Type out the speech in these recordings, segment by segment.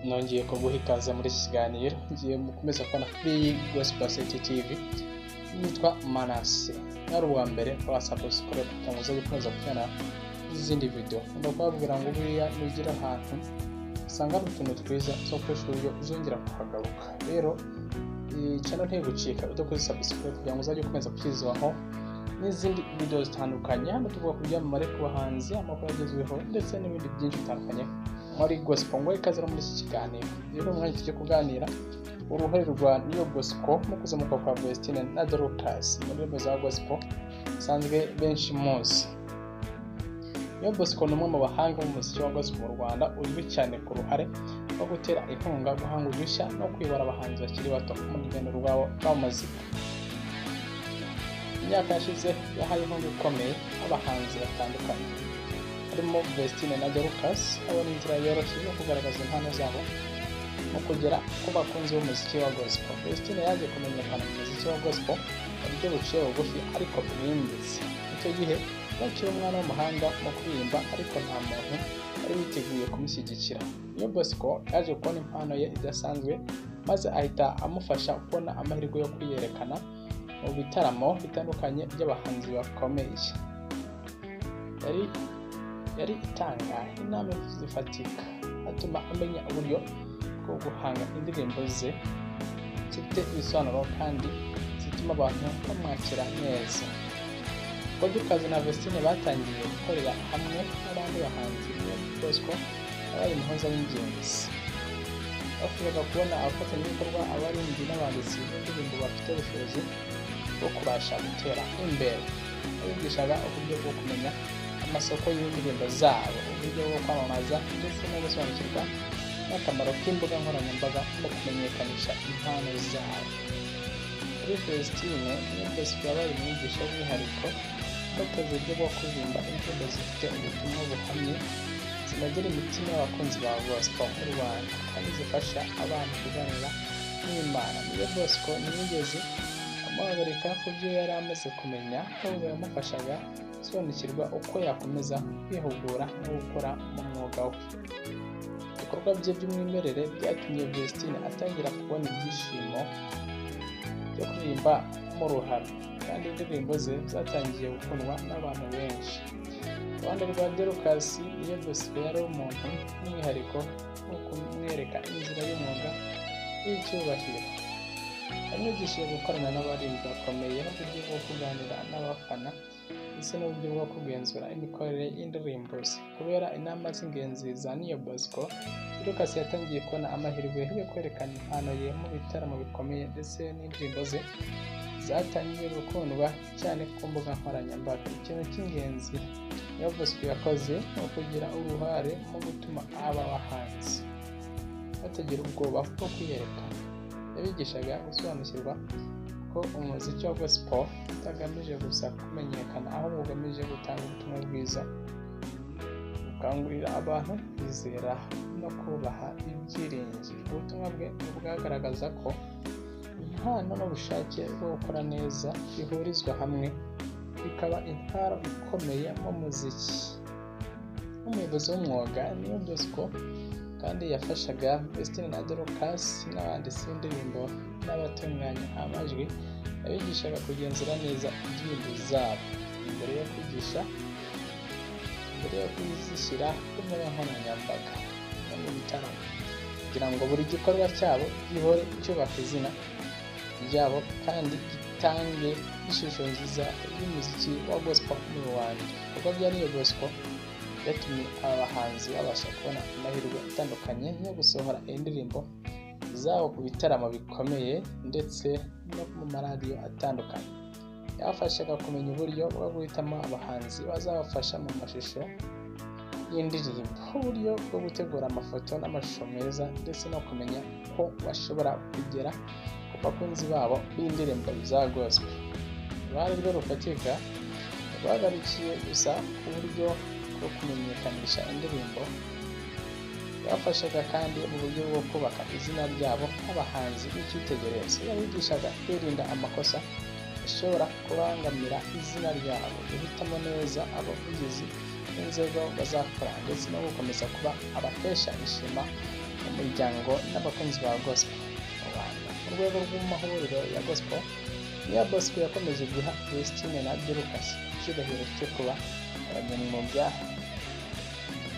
nongeye kuguha ikaze muri iki kiganiro ngiye mukomeza kubona kuri Gospel City TV. Nitwa Manase. Nari uwa mbere kwa subscribe kugira ngo uze gukomeza kubona izindi video. Ndakubwira ngo buriya nugira ahantu usanga ari utuntu twiza zo kwesha uburyo uzongera kuhagaruka. Rero channel ntigucika udakoze subscribe kugira ngo uzajye ukomeza kwizaho n'izindi video zitandukanye. Hano tuvuga ku byamamare ku bahanzi, amakuru agezweho ndetse n'ibindi byinshi bitandukanye muri gospel. Ngo ikaze muri iki kiganiro. Rero umwanya tujye kuganira uruhare rwa Niyo Bosco mu kuzamuka kwa Vestine na Dorcas muri rwego za gospel sanzwe benshi muzi. Niyo Bosco ni umwe mu bahanga mu muziki wa gospel mu Rwanda, uzwi cyane ku ruhare rwo gutera inkunga, guhanga udushya no kwibara abahanzi bakiri bato mu rugendo rwabo rw'umuziki. Imyaka yashize yahaye inkunga ikomeye abahanzi batandukanye harimo Vestine na Dorcas, abona inzira yoroshye yo kugaragaza impano zabo mu kugera ku bakunzi b'umuziki wa gospel. Vestine yaje kumenyekana mu muziki wa gospel mu buryo buciye bugufi ariko bwimbitse. Icyo gihe yakiri umwana w'umuhanga mu kuririmba ariko nta muntu wari witeguye kumushyigikira. Niyo Bosco yaje kubona impano ye idasanzwe maze ahita amufasha kubona amahirwe yo kwiyerekana mu bitaramo bitandukanye by'abahanzi bakomeye. Yari itanga inama zifatika atuma amenya uburyo bwo guhanga indirimbo ze zifite ibisobanuro kandi zituma abantu bamwakira neza. Dorcas na Vestine batangiye gukorera hamwe n'abandi bahanzi. Niyo Bosco yabaye umuhoza w'ingenzi. Bavuga kubona abafatanyabikorwa, abaririmbyi n'abanditsi b'indirimbo bafite ubushobozi bwo kubasha gutera imbere. Babigishaga uburyo bwo kumenya amasoko y'indirimbo zabo, uburyo bwo kwamamaza ndetse no gusobanukirwa n'akamaro k'imbuga nkoranyambaga no kumenyekanisha impano zabo. Kuri Vestine, Niyo Bosco yabaye umwigisha w'umwihariko batoza uburyo bwo kuririmba indirimbo zifite ubutumwa buhamye, zinogera imitima y'abakunzi ba gospel mu Rwanda kandi zifasha abantu kuganira n'Imana. Niyo Bosco ntiyigeze amuhagarika ku byo yari amaze kumenya, ahubwo yamufashaga gusobanukirwa uko yakomeza kwihugura no gukora mu mwuga we. Ibikorwa bye by'umwimerere byatumye Vestine atangira kubona ibyishimo byo kuririmba mu ruhame, kandi indirimbo ze zatangiye gukundwa n'abantu benshi. Rwanda rwa Dorcas, Niyo Bosco yari umuntu w'umwihariko wo kumwereka inzira y'umwuga w'icyubahiro. Yamwigishije gukorana n'abaririmbyi bakomeye n'uburyo bwo kuganira n'abafana ndetse n'uburyo bwo kugenzura imikorere y'indirimbo ze. Kubera inama z'ingenzi za Niyo Bosco, Dorcas yatangiye kubona amahirwe yo kwerekana impano ye mu bitaramo bikomeye ndetse n'indirimbo ze zatangiye gukundwa cyane ku mbuga nkoranyambaga. Ikintu cy'ingenzi Niyo Bosco yakoze ni ukugira uruhare mu gutuma aba bahanzi batagira ubwoba bwo kwiyerekana. Yabigishaga gusobanukirwa ko umuziki wa gospel utagamije gusa kumenyekana, ahubwo ugamije gutanga ubutumwa bwiza, gukangurira abantu kwizera no kubaha ibyiringiro. Ubutumwa bwe bwagaragaza ko impano n'ubushake bwo gukora neza bihurizwa hamwe bikaba intwaro ikomeye mu muziki. Umuyobozi w'umwuga, Niyo Bosco kandi yafashaga Vestine na Dorcas n'abanditsi b'indirimbo n'abatunganya amajwi. Yabigishaga kugenzura neza indirimbo zabo mbere yo kuzishyira ku mbuga nkoranyambaga no mu bitaramo, kugira ngo buri gikorwa cyabo gihore cyubaka izina ryabo kandi gitange ishusho nziza y'umuziki wa gospel mu Rwanda. Kuko bya Niyo Bosco byatumye aba bahanzi babasha kubona amahirwe atandukanye yo gusohora indirimbo zabo ku bitaramo bikomeye ndetse no mu maradiyo atandukanye. Yabafashaga kumenya uburyo bwo guhitamo abahanzi bazabafasha mu mashusho y'indirimbo, uburyo bwo gutegura amafoto n'amashusho meza ndetse no kumenya ko bashobora kugera ku bakunzi babo b'indirimbo za gospel. Uruhare rwe rufatika rwagarukiye gusa ku buryo bwo kumenyekanisha indirimbo, yabafashaga kandi mu buryo bwo kubaka izina ryabo nk'abahanzi b'icyitegererezo. Yabigishaga kwirinda amakosa ashobora kubangamira izina ryabo, guhitamo neza abavugizi n'inzego bazakora ndetse no gukomeza kuba abahesha ishema umuryango n'abakunzi ba gospel mu Rwanda. Mu rwego rw'amahuriro ya gospel, Niya Bosco yakomeje guha Vestine na Dorcas icyubahiro cyo kuba abanyamwuga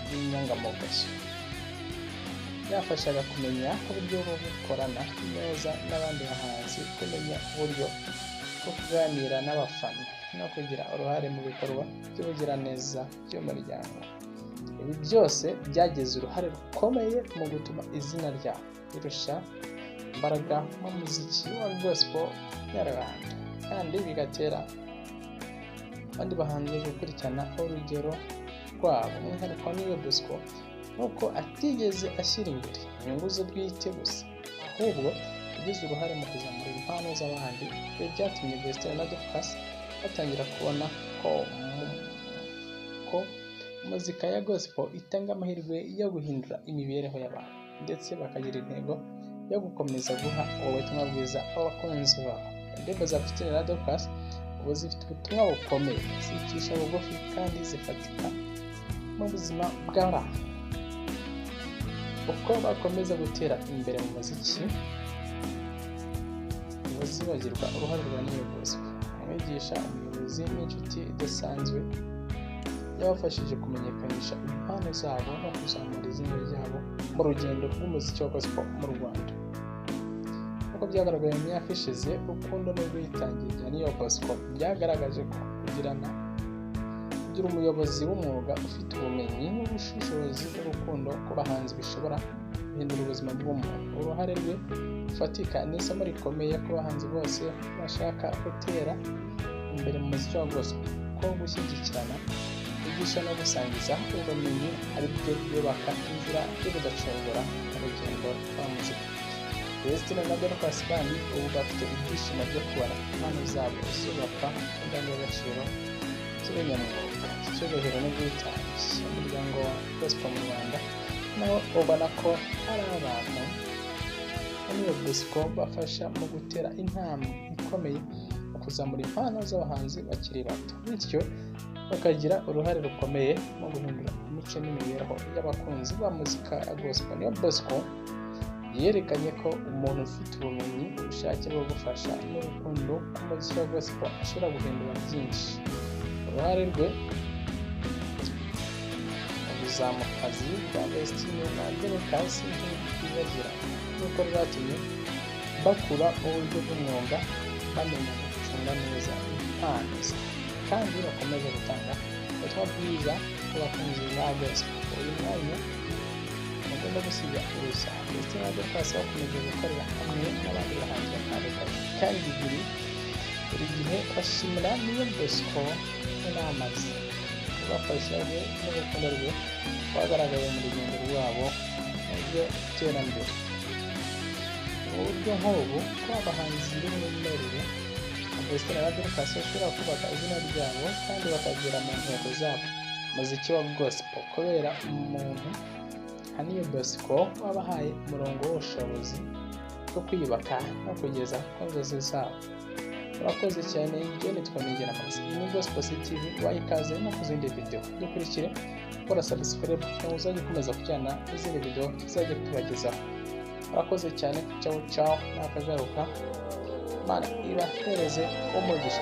b'inyangamugayo. Yafashaga kumenya uburyo bwo gukorana neza n'abandi bahanzi, kumenya uburyo bwo kuganira n'abafana no kugira uruhare mu bikorwa by'ubugiraneza by'umuryango. Ibi byose byagize uruhare rukomeye mu gutuma izina ryabo rirusha imbaraga mu muziki wa gospel nyarwanda, kandi bigatera abandi bahanzi gukurikirana urugero rwabo. Umwihariko wa Niya Bosco nuko atigeze ashyira imbere inyungu ze bwite gusa, ahubwo yagize uruhare mu kuzamura impano z'abandi. Ibi byatumye Vestine na Dorcas batangira kubona ko muzika ya gospel itanga amahirwe yo guhindura imibereho y'abantu, ndetse bakagira intego yo gukomeza guha ubutumwa bwiza abakunzi babo. Indirimbo za Vestine na Dorcas ubu zifite ubutumwa bukomeye, zicisha bugufi kandi zifatika mu buzima bw'abantu. Uko bakomeza gutera imbere mu muziki, ntibazibagirwa uruhare rwa Niya Bosco, umwigisha, umuyobozi n'inshuti idasanzwe. Yabafashije kumenyekanisha impano zabo no kuzamura izina ryabo mu rugendo rw'umuziki wa gospel mu Rwanda. Nk'uko byagaragaye mu myaka ishize, urukundo n'ubwitange bya Niya Bosco byagaragaje ko kugira umuyobozi w'umwuga ufite ubumenyi n'ubushishozi n'urukundo ku bahanzi bishobora guhindura ubuzima bw'umuntu. Uruhare rwe rufatika ni isomo rikomeye ku bahanzi bose bashaka gutera imbere mu muziki wa gospel, ko gushyigikirana, kwigisha no gusangiza ubumenyi ari byo byubaka inzira yo kudacogora mu rugendo rwa muzika. Vestine na Dorcas kandi ubu bafite ibyishimo byo kubara impano zabo zubaka indangagaciro z'ubunyamwuga, icyubahiro n'ubwitange. Umuryango wa gospel mu Rwanda nawo ubona ko hari abantu Niya Bosco bafasha mu gutera intambwe ikomeye mu kuzamura impano z'abahanzi bakiri bato, bityo bakagira uruhare rukomeye mu guhindura imico n'imibereho y'abakunzi ba muzika ya gospel. Niya Bosco yerekanye ko umuntu ufite ubumenyi, ubushake bwo gufasha n'urukundo ku muziki wa gospel ashobora guhindura byinshi. Uruhare rwe mu buzamukazi bwa Vestine na Dorcas ntibwibagira, kuko rwatumye bakura mu buryo bw'umwuga, bamenya gucunga neza impano ze, kandi bakomeza gutanga ubutumwa bwiza ku bakunzi ba gospel. Uyu mwanya bagomba gusiga ubusa. Vestine na Dorcas bakomeje gukorera hamwe n'abandi bahanzi batandukanye, kandi buri gihe bashimira Niya Bosco inama ze, bafasha we n'urukundo rwe rwagaragaye mu rugendo rwabo mu by'iterambere. Mu buryo nk'ubu, ko abahanzi b'umwimerere Vestine na Dorcas bashobora kubaka izina ryabo kandi bakagera mu ntego zabo muziki wa gospel, kubera umuntu nka Niya Bosco wabahaye umurongo w'ubushobozi bwo kwiyubaka no kugeza ku nzozi zabo. Murakoze cyane. Ibyo nitwa Nigena Mazi. Iyi ni Gospel TV. Wayikaze no ku zindi video. Dukurikire, kora subscribe kugira ngo uzajye ukomeza kujyana n'izindi video tuzajya tubagezaho. Murakoze cyane. Ciao nakagaruka. Mana ibahereze umugisha.